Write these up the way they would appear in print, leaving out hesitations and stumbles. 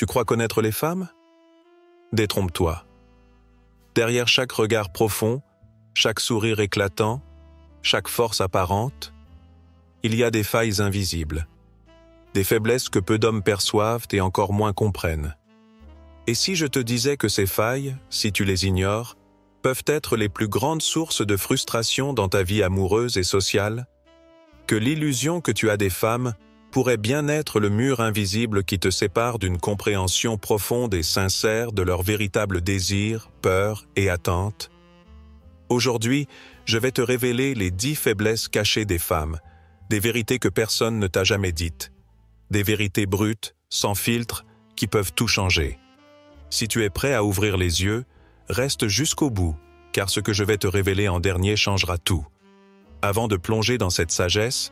Tu crois connaître les femmes? Détrompe-toi. Derrière chaque regard profond, chaque sourire éclatant, chaque force apparente, il y a des failles invisibles, des faiblesses que peu d'hommes perçoivent et encore moins comprennent. Et si je te disais que ces failles, si tu les ignores, peuvent être les plus grandes sources de frustration dans ta vie amoureuse et sociale, que l'illusion que tu as des femmes pourrait bien être le mur invisible qui te sépare d'une compréhension profonde et sincère de leurs véritables désirs, peurs et attentes. Aujourd'hui, je vais te révéler les 10 faiblesses cachées des femmes, des vérités que personne ne t'a jamais dites, des vérités brutes, sans filtre, qui peuvent tout changer. Si tu es prêt à ouvrir les yeux, reste jusqu'au bout, car ce que je vais te révéler en dernier changera tout. Avant de plonger dans cette sagesse,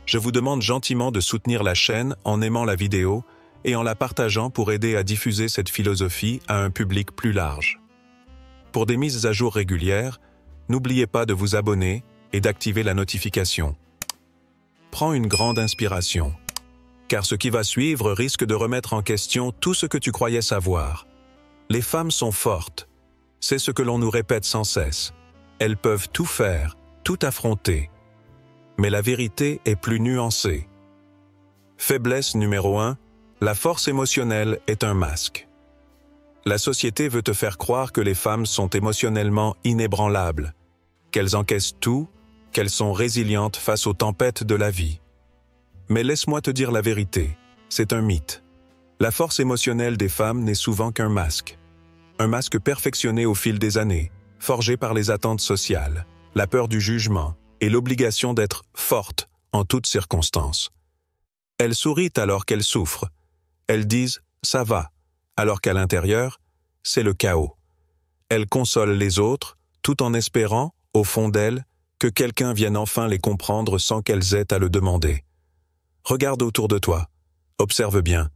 je vous demande gentiment de soutenir la chaîne en aimant la vidéo et en la partageant pour aider à diffuser cette philosophie à un public plus large. Pour des mises à jour régulières, n'oubliez pas de vous abonner et d'activer la notification. Prends une grande inspiration, car ce qui va suivre risque de remettre en question tout ce que tu croyais savoir. Les femmes sont fortes, c'est ce que l'on nous répète sans cesse. Elles peuvent tout faire, tout affronter. Mais la vérité est plus nuancée. Faiblesse numéro 1, la force émotionnelle est un masque. La société veut te faire croire que les femmes sont émotionnellement inébranlables, qu'elles encaissent tout, qu'elles sont résilientes face aux tempêtes de la vie. Mais laisse-moi te dire la vérité, c'est un mythe. La force émotionnelle des femmes n'est souvent qu'un masque. Un masque perfectionné au fil des années, forgé par les attentes sociales, la peur du jugement et l'obligation d'être forte en toutes circonstances. Elles sourient alors qu'elles souffrent. Elles disent « ça va », alors qu'à l'intérieur, c'est le chaos. Elles consolent les autres, tout en espérant, au fond d'elles, que quelqu'un vienne enfin les comprendre sans qu'elles aient à le demander. Regarde autour de toi. Observe bien.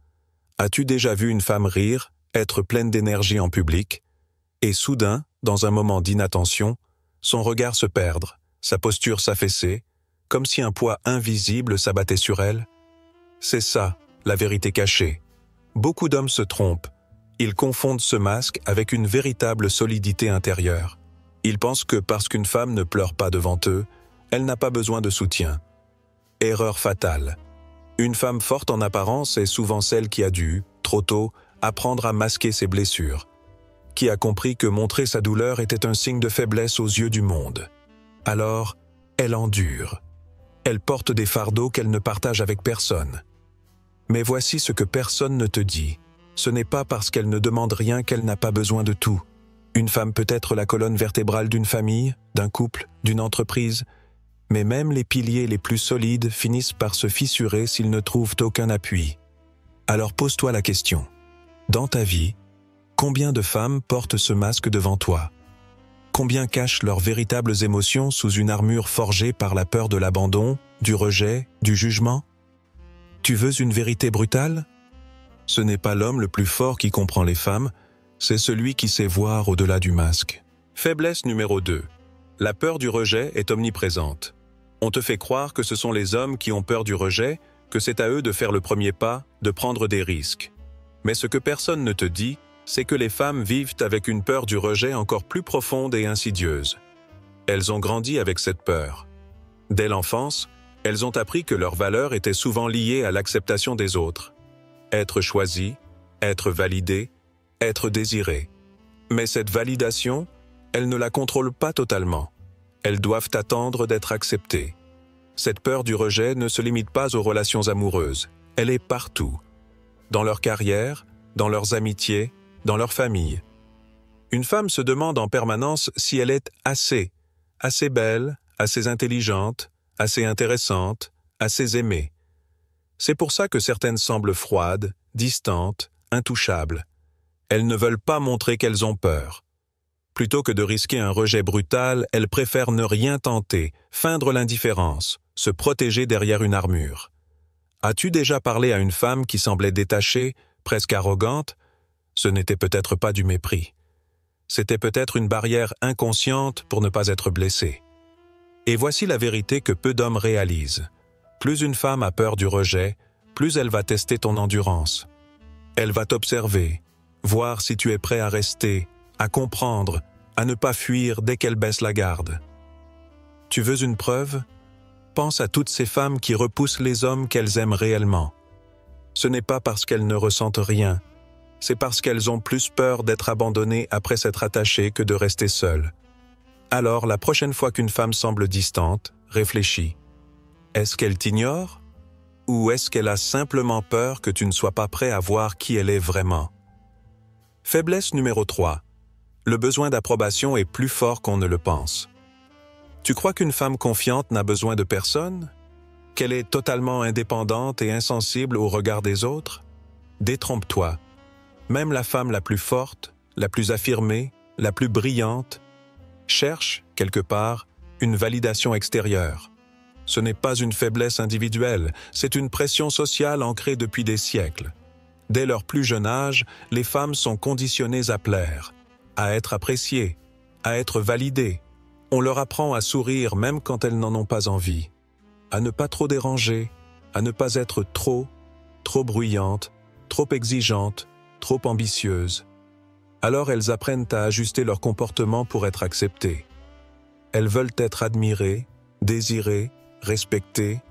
As-tu déjà vu une femme rire, être pleine d'énergie en public, et soudain, dans un moment d'inattention, son regard se perdre, sa posture s'affaisser, comme si un poids invisible s'abattait sur elle? C'est ça, la vérité cachée. Beaucoup d'hommes se trompent. Ils confondent ce masque avec une véritable solidité intérieure. Ils pensent que parce qu'une femme ne pleure pas devant eux, elle n'a pas besoin de soutien. Erreur fatale. Une femme forte en apparence est souvent celle qui a dû, trop tôt, apprendre à masquer ses blessures, qui a compris que montrer sa douleur était un signe de faiblesse aux yeux du monde. Alors, elle endure. Elle porte des fardeaux qu'elle ne partage avec personne. Mais voici ce que personne ne te dit. Ce n'est pas parce qu'elle ne demande rien qu'elle n'a pas besoin de tout. Une femme peut être la colonne vertébrale d'une famille, d'un couple, d'une entreprise, mais même les piliers les plus solides finissent par se fissurer s'ils ne trouvent aucun appui. Alors pose-toi la question. Dans ta vie, combien de femmes portent ce masque devant toi? Combien cachent leurs véritables émotions sous une armure forgée par la peur de l'abandon, du rejet, du jugement? Tu veux une vérité brutale? Ce n'est pas l'homme le plus fort qui comprend les femmes, c'est celui qui sait voir au-delà du masque. Faiblesse numéro 2. La peur du rejet est omniprésente. On te fait croire que ce sont les hommes qui ont peur du rejet, que c'est à eux de faire le premier pas, de prendre des risques. Mais ce que personne ne te dit, c'est que les femmes vivent avec une peur du rejet encore plus profonde et insidieuse. Elles ont grandi avec cette peur. Dès l'enfance, elles ont appris que leur valeur était souvent liée à l'acceptation des autres. Être choisi, être validé, être désiré. Mais cette validation, elles ne la contrôlent pas totalement. Elles doivent attendre d'être acceptées. Cette peur du rejet ne se limite pas aux relations amoureuses. Elle est partout. Dans leur carrière, dans leurs amitiés, dans leur famille. Une femme se demande en permanence si elle est assez belle, assez intelligente, assez intéressante, assez aimée. C'est pour ça que certaines semblent froides, distantes, intouchables. Elles ne veulent pas montrer qu'elles ont peur. Plutôt que de risquer un rejet brutal, elles préfèrent ne rien tenter, feindre l'indifférence, se protéger derrière une armure. As-tu déjà parlé à une femme qui semblait détachée, presque arrogante? Ce n'était peut-être pas du mépris. C'était peut-être une barrière inconsciente pour ne pas être blessée. Et voici la vérité que peu d'hommes réalisent. Plus une femme a peur du rejet, plus elle va tester ton endurance. Elle va t'observer, voir si tu es prêt à rester, à comprendre, à ne pas fuir dès qu'elle baisse la garde. Tu veux une preuve? Pense à toutes ces femmes qui repoussent les hommes qu'elles aiment réellement. Ce n'est pas parce qu'elles ne ressentent rien, c'est parce qu'elles ont plus peur d'être abandonnées après s'être attachées que de rester seules. Alors, la prochaine fois qu'une femme semble distante, réfléchis. Est-ce qu'elle t'ignore? Ou est-ce qu'elle a simplement peur que tu ne sois pas prêt à voir qui elle est vraiment? Faiblesse numéro 3. Le besoin d'approbation est plus fort qu'on ne le pense. Tu crois qu'une femme confiante n'a besoin de personne? Qu'elle est totalement indépendante et insensible au regard des autres? Détrompe-toi. Même la femme la plus forte, la plus affirmée, la plus brillante, cherche, quelque part, une validation extérieure. Ce n'est pas une faiblesse individuelle, c'est une pression sociale ancrée depuis des siècles. Dès leur plus jeune âge, les femmes sont conditionnées à plaire, à être appréciées, à être validées. On leur apprend à sourire même quand elles n'en ont pas envie, à ne pas trop déranger, à ne pas être trop bruyantes, trop exigeantes, trop ambitieuses. Alors elles apprennent à ajuster leur comportement pour être acceptées. Elles veulent être admirées, désirées, respectées,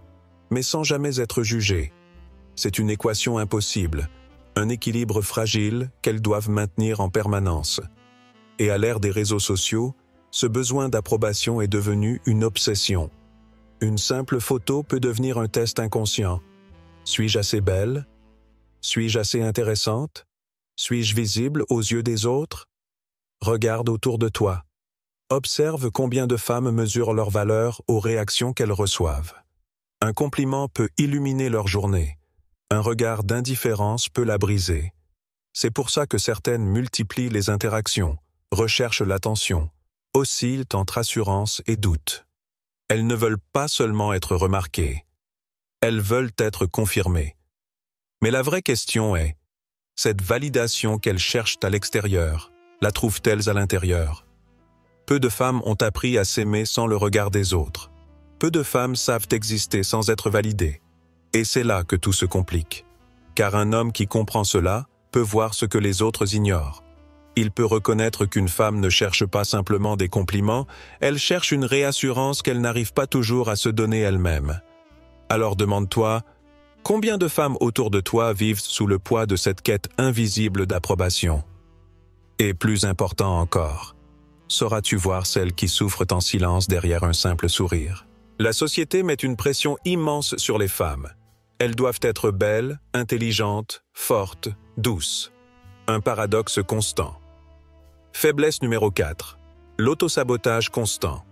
mais sans jamais être jugées. C'est une équation impossible, un équilibre fragile qu'elles doivent maintenir en permanence. Et à l'ère des réseaux sociaux, ce besoin d'approbation est devenu une obsession. Une simple photo peut devenir un test inconscient. Suis-je assez belle? Suis-je assez intéressante? Suis-je visible aux yeux des autres? Regarde autour de toi. Observe combien de femmes mesurent leur valeur aux réactions qu'elles reçoivent. Un compliment peut illuminer leur journée. Un regard d'indifférence peut la briser. C'est pour ça que certaines multiplient les interactions, recherchent l'attention, oscillent entre assurance et doute. Elles ne veulent pas seulement être remarquées. Elles veulent être confirmées. Mais la vraie question est, cette validation qu'elles cherchent à l'extérieur, la trouvent-elles à l'intérieur? Peu de femmes ont appris à s'aimer sans le regard des autres. Peu de femmes savent exister sans être validées. Et c'est là que tout se complique. Car un homme qui comprend cela peut voir ce que les autres ignorent. Il peut reconnaître qu'une femme ne cherche pas simplement des compliments, elle cherche une réassurance qu'elle n'arrive pas toujours à se donner elle-même. Alors demande-toi, combien de femmes autour de toi vivent sous le poids de cette quête invisible d'approbation? Et plus important encore, sauras-tu voir celles qui souffrent en silence derrière un simple sourire? La société met une pression immense sur les femmes. Elles doivent être belles, intelligentes, fortes, douces. Un paradoxe constant. Faiblesse numéro 4. L'autosabotage constant.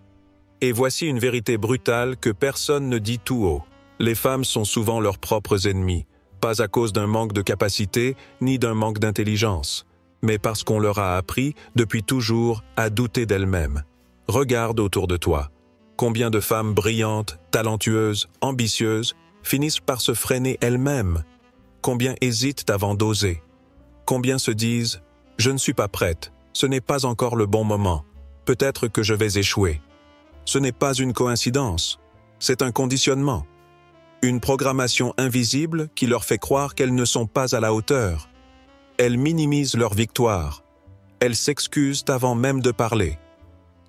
Et voici une vérité brutale que personne ne dit tout haut. Les femmes sont souvent leurs propres ennemies, pas à cause d'un manque de capacité ni d'un manque d'intelligence, mais parce qu'on leur a appris, depuis toujours, à douter d'elles-mêmes. Regarde autour de toi. Combien de femmes brillantes, talentueuses, ambitieuses, finissent par se freiner elles-mêmes? Combien hésitent avant d'oser? Combien se disent « Je ne suis pas prête, ce n'est pas encore le bon moment, peut-être que je vais échouer ». Ce n'est pas une coïncidence, c'est un conditionnement. Une programmation invisible qui leur fait croire qu'elles ne sont pas à la hauteur. Elles minimisent leur victoire. Elles s'excusent avant même de parler.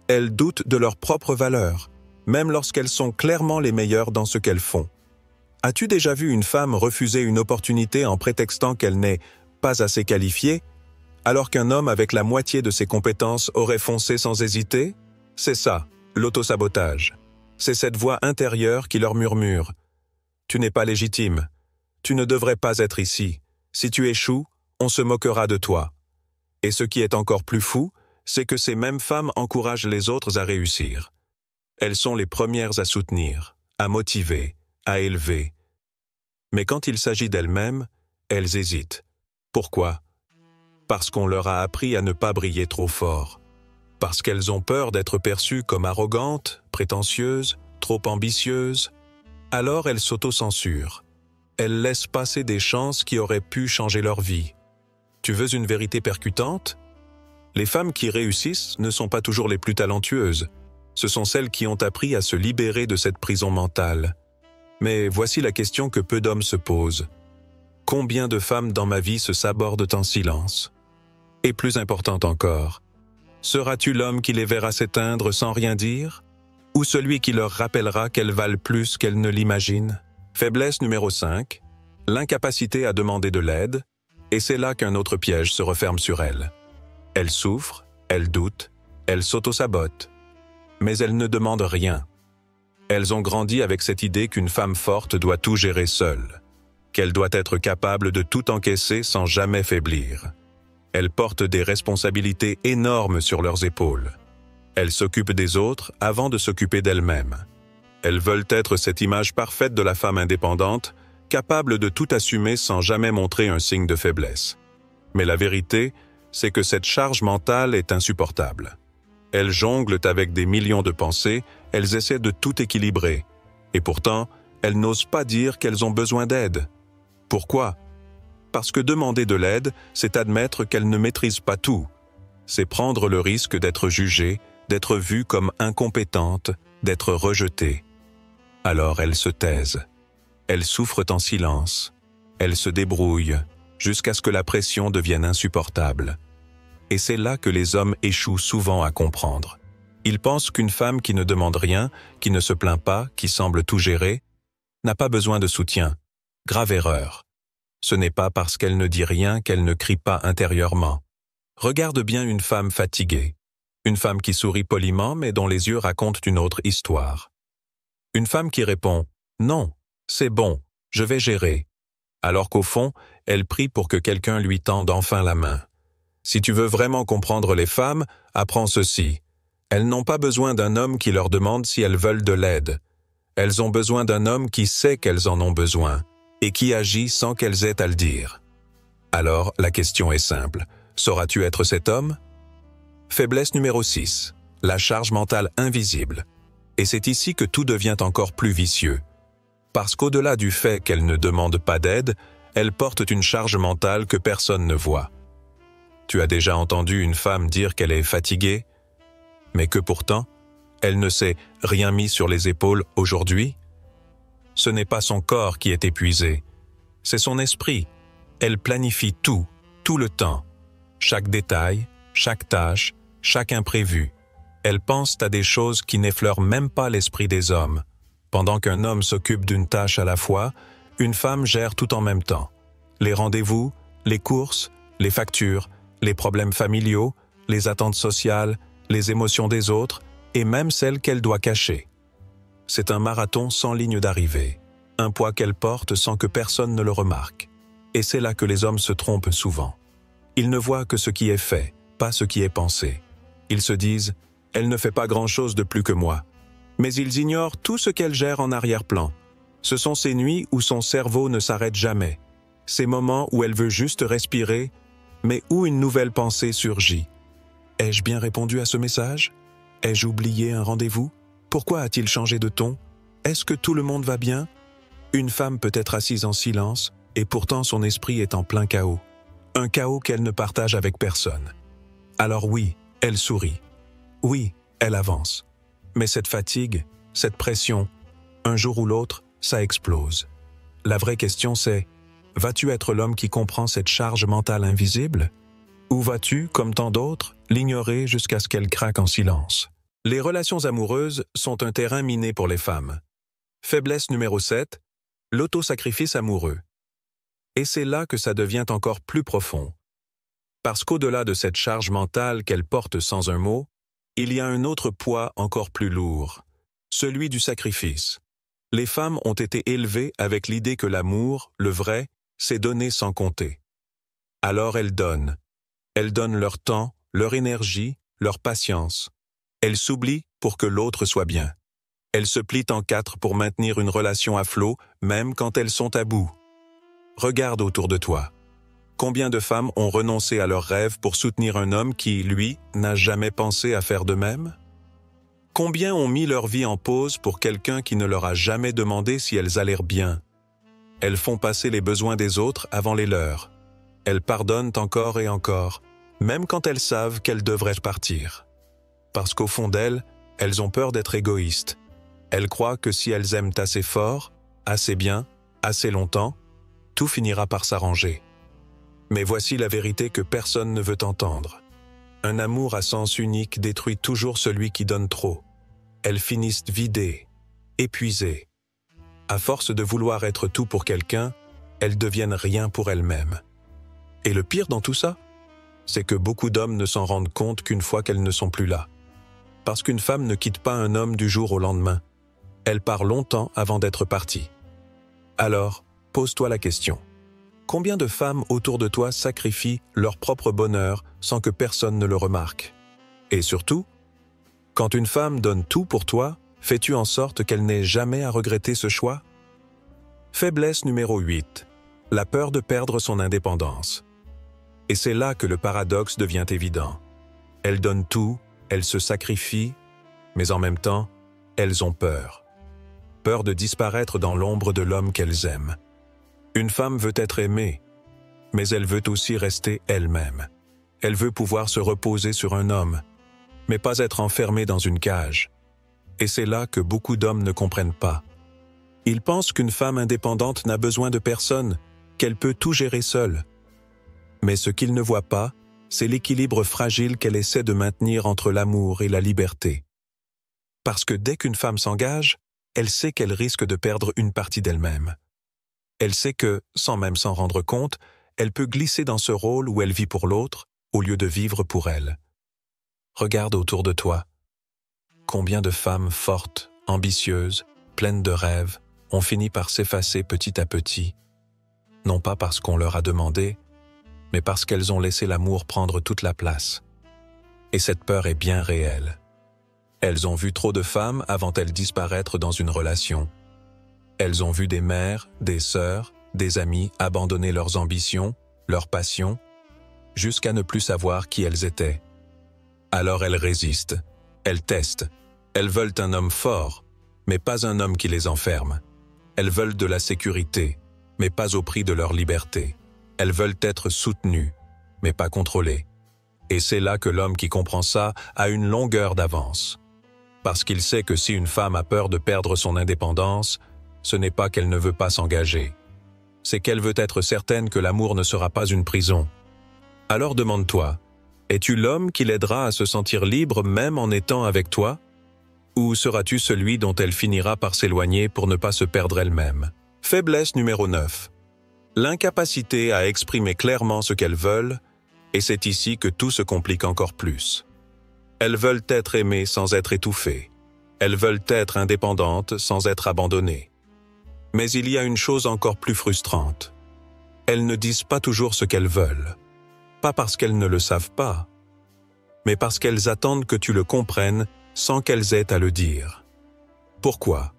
Elles doutent de leur propre valeur, même lorsqu'elles sont clairement les meilleures dans ce qu'elles font. As-tu déjà vu une femme refuser une opportunité en prétextant qu'elle n'est pas assez qualifiée, alors qu'un homme avec la moitié de ses compétences aurait foncé sans hésiter? C'est ça, l'autosabotage. C'est cette voix intérieure qui leur murmure « Tu n'es pas légitime. Tu ne devrais pas être ici. Si tu échoues, on se moquera de toi. » Et ce qui est encore plus fou, c'est que ces mêmes femmes encouragent les autres à réussir. Elles sont les premières à soutenir, à motiver, à élever. Mais quand il s'agit d'elles-mêmes, elles hésitent. Pourquoi? Parce qu'on leur a appris à ne pas briller trop fort. Parce qu'elles ont peur d'être perçues comme arrogantes, prétentieuses, trop ambitieuses. Alors elles s'autocensurent. Elles laissent passer des chances qui auraient pu changer leur vie. Tu veux une vérité percutante? Les femmes qui réussissent ne sont pas toujours les plus talentueuses. Ce sont celles qui ont appris à se libérer de cette prison mentale. Mais voici la question que peu d'hommes se posent. Combien de femmes dans ma vie se sabordent en silence? Et plus important encore, seras-tu l'homme qui les verra s'éteindre sans rien dire? Ou celui qui leur rappellera qu'elles valent plus qu'elles ne l'imaginent? Faiblesse numéro 5, l'incapacité à demander de l'aide, et c'est là qu'un autre piège se referme sur elles. Elles souffrent, elles doutent, elles s'auto-sabotent, mais elles ne demandent rien. Elles ont grandi avec cette idée qu'une femme forte doit tout gérer seule, qu'elle doit être capable de tout encaisser sans jamais faiblir. Elles portent des responsabilités énormes sur leurs épaules. Elles s'occupent des autres avant de s'occuper d'elles-mêmes. Elles veulent être cette image parfaite de la femme indépendante, capable de tout assumer sans jamais montrer un signe de faiblesse. Mais la vérité, c'est que cette charge mentale est insupportable. Elles jonglent avec des millions de pensées, elles essaient de tout équilibrer. Et pourtant, elles n'osent pas dire qu'elles ont besoin d'aide. Pourquoi? Parce que demander de l'aide, c'est admettre qu'elles ne maîtrisent pas tout. C'est prendre le risque d'être jugées, d'être vues comme incompétentes, d'être rejetées. Alors elles se taisent. Elles souffrent en silence. Elles se débrouillent, jusqu'à ce que la pression devienne insupportable. Et c'est là que les hommes échouent souvent à comprendre. Ils pensent qu'une femme qui ne demande rien, qui ne se plaint pas, qui semble tout gérer, n'a pas besoin de soutien. Grave erreur. Ce n'est pas parce qu'elle ne dit rien qu'elle ne crie pas intérieurement. Regarde bien une femme fatiguée. Une femme qui sourit poliment mais dont les yeux racontent une autre histoire. Une femme qui répond « Non, c'est bon, je vais gérer », alors qu'au fond, elle prie pour que quelqu'un lui tende enfin la main. Si tu veux vraiment comprendre les femmes, apprends ceci. Elles n'ont pas besoin d'un homme qui leur demande si elles veulent de l'aide. Elles ont besoin d'un homme qui sait qu'elles en ont besoin et qui agit sans qu'elles aient à le dire. Alors, la question est simple. Sauras-tu être cet homme? Faiblesse numéro 6. La charge mentale invisible. Et c'est ici que tout devient encore plus vicieux. Parce qu'au-delà du fait qu'elles ne demandent pas d'aide, elles portent une charge mentale que personne ne voit. Tu as déjà entendu une femme dire qu'elle est fatiguée, mais que pourtant, elle ne s'est rien mis sur les épaules aujourd'hui? Ce n'est pas son corps qui est épuisé, c'est son esprit. Elle planifie tout, tout le temps. Chaque détail, chaque tâche, chaque imprévu. Elle pense à des choses qui n'effleurent même pas l'esprit des hommes. Pendant qu'un homme s'occupe d'une tâche à la fois, une femme gère tout en même temps. Les rendez-vous, les courses, les factures, les problèmes familiaux, les attentes sociales, les émotions des autres, et même celles qu'elle doit cacher. C'est un marathon sans ligne d'arrivée, un poids qu'elle porte sans que personne ne le remarque. Et c'est là que les hommes se trompent souvent. Ils ne voient que ce qui est fait, pas ce qui est pensé. Ils se disent « Elle ne fait pas grand-chose de plus que moi ». Mais ils ignorent tout ce qu'elle gère en arrière-plan. Ce sont ces nuits où son cerveau ne s'arrête jamais, ces moments où elle veut juste respirer, mais où une nouvelle pensée surgit. Ai-je bien répondu à ce message? Ai-je oublié un rendez-vous? Pourquoi a-t-il changé de ton? Est-ce que tout le monde va bien? Une femme peut être assise en silence, et pourtant son esprit est en plein chaos. Un chaos qu'elle ne partage avec personne. Alors oui, elle sourit. Oui, elle avance. Mais cette fatigue, cette pression, un jour ou l'autre, ça explose. La vraie question c'est, vas-tu être l'homme qui comprend cette charge mentale invisible? Ou vas-tu, comme tant d'autres, l'ignorer jusqu'à ce qu'elle craque en silence? Les relations amoureuses sont un terrain miné pour les femmes. Faiblesse numéro 7, l'autosacrifice amoureux. Et c'est là que ça devient encore plus profond. Parce qu'au-delà de cette charge mentale qu'elle porte sans un mot, il y a un autre poids encore plus lourd, celui du sacrifice. Les femmes ont été élevées avec l'idée que l'amour, le vrai, c'est donner sans compter. Alors elles donnent. Elles donnent leur temps, leur énergie, leur patience. Elles s'oublient pour que l'autre soit bien. Elles se plient en quatre pour maintenir une relation à flot, même quand elles sont à bout. Regarde autour de toi. Combien de femmes ont renoncé à leurs rêves pour soutenir un homme qui, lui, n'a jamais pensé à faire de même? Combien ont mis leur vie en pause pour quelqu'un qui ne leur a jamais demandé si elles allèrent bien? Elles font passer les besoins des autres avant les leurs. Elles pardonnent encore et encore, même quand elles savent qu'elles devraient partir. Parce qu'au fond d'elles, elles ont peur d'être égoïstes. Elles croient que si elles aiment assez fort, assez bien, assez longtemps, tout finira par s'arranger. Mais voici la vérité que personne ne veut entendre. Un amour à sens unique détruit toujours celui qui donne trop. Elles finissent vidées, épuisées. À force de vouloir être tout pour quelqu'un, elles deviennent rien pour elles-mêmes. Et le pire dans tout ça, c'est que beaucoup d'hommes ne s'en rendent compte qu'une fois qu'elles ne sont plus là. Parce qu'une femme ne quitte pas un homme du jour au lendemain. Elle part longtemps avant d'être partie. Alors, pose-toi la question. Combien de femmes autour de toi sacrifient leur propre bonheur sans que personne ne le remarque? Et surtout, quand une femme donne tout pour toi, fais-tu en sorte qu'elle n'ait jamais à regretter ce choix? Faiblesse numéro 8. La peur de perdre son indépendance. Et c'est là que le paradoxe devient évident. Elles donnent tout, elles se sacrifient, mais en même temps, elles ont peur. Peur de disparaître dans l'ombre de l'homme qu'elles aiment. Une femme veut être aimée, mais elle veut aussi rester elle-même. Elle veut pouvoir se reposer sur un homme, mais pas être enfermée dans une cage. Et c'est là que beaucoup d'hommes ne comprennent pas. Ils pensent qu'une femme indépendante n'a besoin de personne, qu'elle peut tout gérer seule. Mais ce qu'ils ne voient pas, c'est l'équilibre fragile qu'elle essaie de maintenir entre l'amour et la liberté. Parce que dès qu'une femme s'engage, elle sait qu'elle risque de perdre une partie d'elle-même. Elle sait que, sans même s'en rendre compte, elle peut glisser dans ce rôle où elle vit pour l'autre, au lieu de vivre pour elle. Regarde autour de toi. Combien de femmes fortes, ambitieuses, pleines de rêves, ont fini par s'effacer petit à petit, non pas parce qu'on leur a demandé, mais parce qu'elles ont laissé l'amour prendre toute la place. Et cette peur est bien réelle. Elles ont vu trop de femmes avant-elles disparaître dans une relation. Elles ont vu des mères, des sœurs, des amis abandonner leurs ambitions, leurs passions, jusqu'à ne plus savoir qui elles étaient. Alors elles résistent, elles testent, elles veulent un homme fort, mais pas un homme qui les enferme. Elles veulent de la sécurité, mais pas au prix de leur liberté. Elles veulent être soutenues, mais pas contrôlées. Et c'est là que l'homme qui comprend ça a une longueur d'avance. Parce qu'il sait que si une femme a peur de perdre son indépendance, ce n'est pas qu'elle ne veut pas s'engager. C'est qu'elle veut être certaine que l'amour ne sera pas une prison. Alors demande-toi, es-tu l'homme qui l'aidera à se sentir libre même en étant avec toi? Ou seras-tu celui dont elle finira par s'éloigner pour ne pas se perdre elle-même? Faiblesse numéro 9. L'incapacité à exprimer clairement ce qu'elles veulent, et c'est ici que tout se complique encore plus. Elles veulent être aimées sans être étouffées. Elles veulent être indépendantes sans être abandonnées. Mais il y a une chose encore plus frustrante. Elles ne disent pas toujours ce qu'elles veulent. Pas parce qu'elles ne le savent pas, mais parce qu'elles attendent que tu le comprennes sans qu'elles aient à le dire. Pourquoi?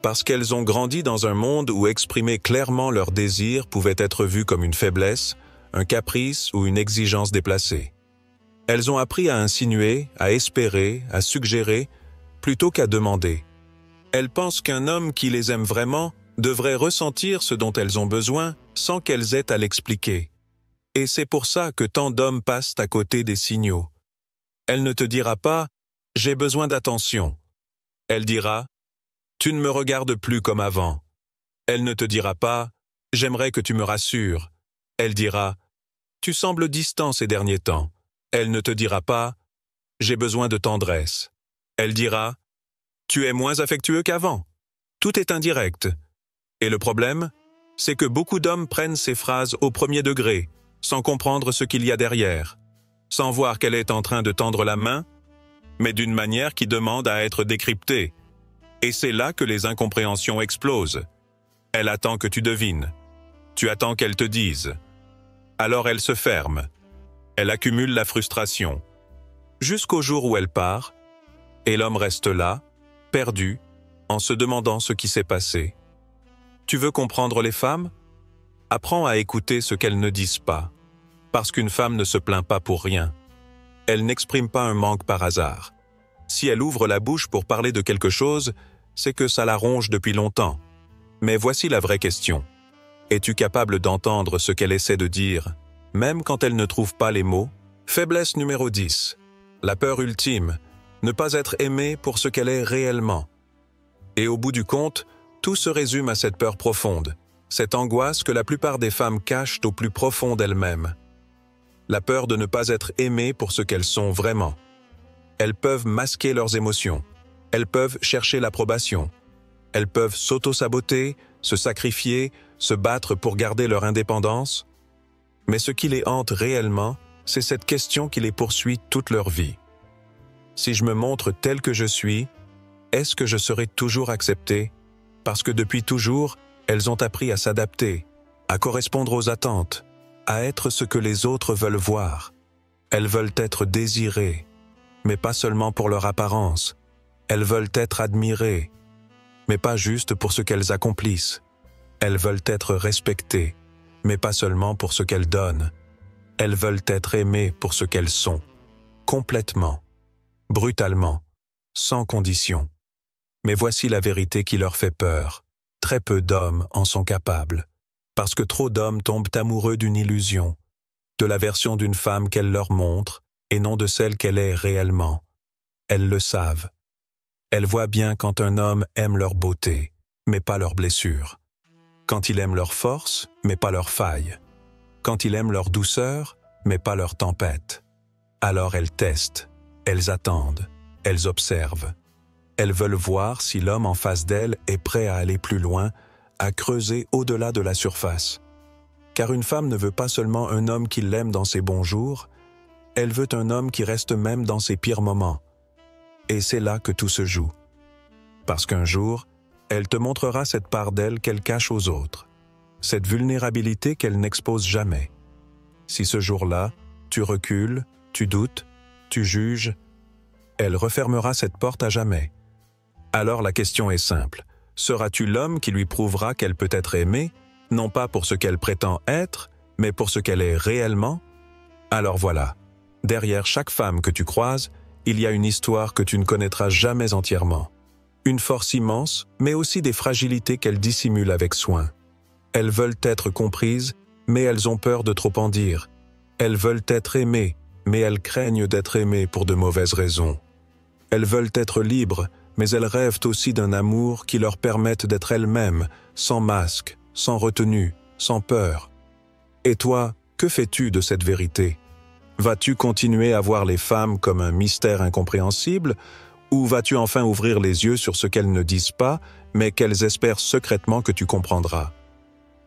Parce qu'elles ont grandi dans un monde où exprimer clairement leurs désirs pouvait être vu comme une faiblesse, un caprice ou une exigence déplacée. Elles ont appris à insinuer, à espérer, à suggérer, plutôt qu'à demander. Elles pensent qu'un homme qui les aime vraiment devrait ressentir ce dont elles ont besoin sans qu'elles aient à l'expliquer. Et c'est pour ça que tant d'hommes passent à côté des signaux. Elle ne te dira pas « j'ai besoin d'attention ». Elle dira « tu ne me regardes plus comme avant ». Elle ne te dira pas « j'aimerais que tu me rassures ». Elle dira « tu sembles distant ces derniers temps ». Elle ne te dira pas « j'ai besoin de tendresse ». Elle dira « tu es moins affectueux qu'avant ». Tout est indirect. Et le problème, c'est que beaucoup d'hommes prennent ces phrases au premier degré, sans comprendre ce qu'il y a derrière, sans voir qu'elle est en train de tendre la main, mais d'une manière qui demande à être décryptée. Et c'est là que les incompréhensions explosent. Elle attend que tu devines. Tu attends qu'elle te dise. Alors elle se ferme. Elle accumule la frustration. Jusqu'au jour où elle part, et l'homme reste là, perdu, en se demandant ce qui s'est passé. Tu veux comprendre les femmes? Apprends à écouter ce qu'elles ne disent pas. Parce qu'une femme ne se plaint pas pour rien. Elle n'exprime pas un manque par hasard. Si elle ouvre la bouche pour parler de quelque chose, c'est que ça la ronge depuis longtemps. Mais voici la vraie question. Es-tu capable d'entendre ce qu'elle essaie de dire, même quand elle ne trouve pas les mots? Faiblesse numéro 10. La peur ultime, ne pas être aimée pour ce qu'elle est réellement. Et au bout du compte, tout se résume à cette peur profonde. Cette angoisse que la plupart des femmes cachent au plus profond d'elles-mêmes. La peur de ne pas être aimées pour ce qu'elles sont vraiment. Elles peuvent masquer leurs émotions. Elles peuvent chercher l'approbation. Elles peuvent s'auto-saboter, se sacrifier, se battre pour garder leur indépendance. Mais ce qui les hante réellement, c'est cette question qui les poursuit toute leur vie. Si je me montre tel que je suis, est-ce que je serai toujours acceptée? Parce que depuis toujours, elles ont appris à s'adapter, à correspondre aux attentes, à être ce que les autres veulent voir. Elles veulent être désirées, mais pas seulement pour leur apparence. Elles veulent être admirées, mais pas juste pour ce qu'elles accomplissent. Elles veulent être respectées, mais pas seulement pour ce qu'elles donnent. Elles veulent être aimées pour ce qu'elles sont, complètement, brutalement, sans condition. Mais voici la vérité qui leur fait peur. Très peu d'hommes en sont capables, parce que trop d'hommes tombent amoureux d'une illusion, de la version d'une femme qu'elle leur montre, et non de celle qu'elle est réellement. Elles le savent. Elles voient bien quand un homme aime leur beauté, mais pas leurs blessures. Quand il aime leur force, mais pas leurs failles. Quand il aime leur douceur, mais pas leur tempête. Alors elles testent, elles attendent, elles observent. Elles veulent voir si l'homme en face d'elles est prêt à aller plus loin, à creuser au-delà de la surface. Car une femme ne veut pas seulement un homme qui l'aime dans ses bons jours, elle veut un homme qui reste même dans ses pires moments. Et c'est là que tout se joue. Parce qu'un jour, elle te montrera cette part d'elle qu'elle cache aux autres, cette vulnérabilité qu'elle n'expose jamais. Si ce jour-là, tu recules, tu doutes, tu juges, elle refermera cette porte à jamais. Alors la question est simple. Seras-tu l'homme qui lui prouvera qu'elle peut être aimée, non pas pour ce qu'elle prétend être, mais pour ce qu'elle est réellement? Alors voilà, derrière chaque femme que tu croises, il y a une histoire que tu ne connaîtras jamais entièrement. Une force immense, mais aussi des fragilités qu'elles dissimulent avec soin. Elles veulent être comprises, mais elles ont peur de trop en dire. Elles veulent être aimées, mais elles craignent d'être aimées pour de mauvaises raisons. Elles veulent être libres, mais elles rêvent aussi d'un amour qui leur permette d'être elles-mêmes, sans masque, sans retenue, sans peur. Et toi, que fais-tu de cette vérité? Vas-tu continuer à voir les femmes comme un mystère incompréhensible, ou vas-tu enfin ouvrir les yeux sur ce qu'elles ne disent pas, mais qu'elles espèrent secrètement que tu comprendras?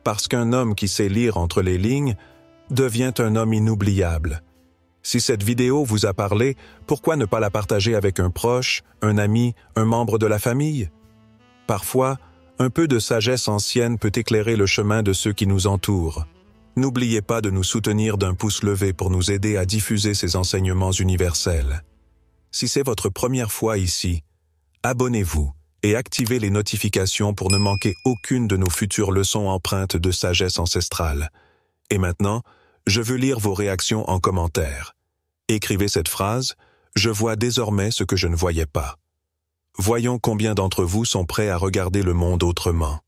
Parce qu'un homme qui sait lire entre les lignes devient un homme inoubliable. Si cette vidéo vous a parlé, pourquoi ne pas la partager avec un proche, un ami, un membre de la famille? Parfois, un peu de sagesse ancienne peut éclairer le chemin de ceux qui nous entourent. N'oubliez pas de nous soutenir d'un pouce levé pour nous aider à diffuser ces enseignements universels. Si c'est votre première fois ici, abonnez-vous et activez les notifications pour ne manquer aucune de nos futures leçons empreintes de sagesse ancestrale. Et maintenant, je veux lire vos réactions en commentaire. Écrivez cette phrase « Je vois désormais ce que je ne voyais pas ». Voyons combien d'entre vous sont prêts à regarder le monde autrement.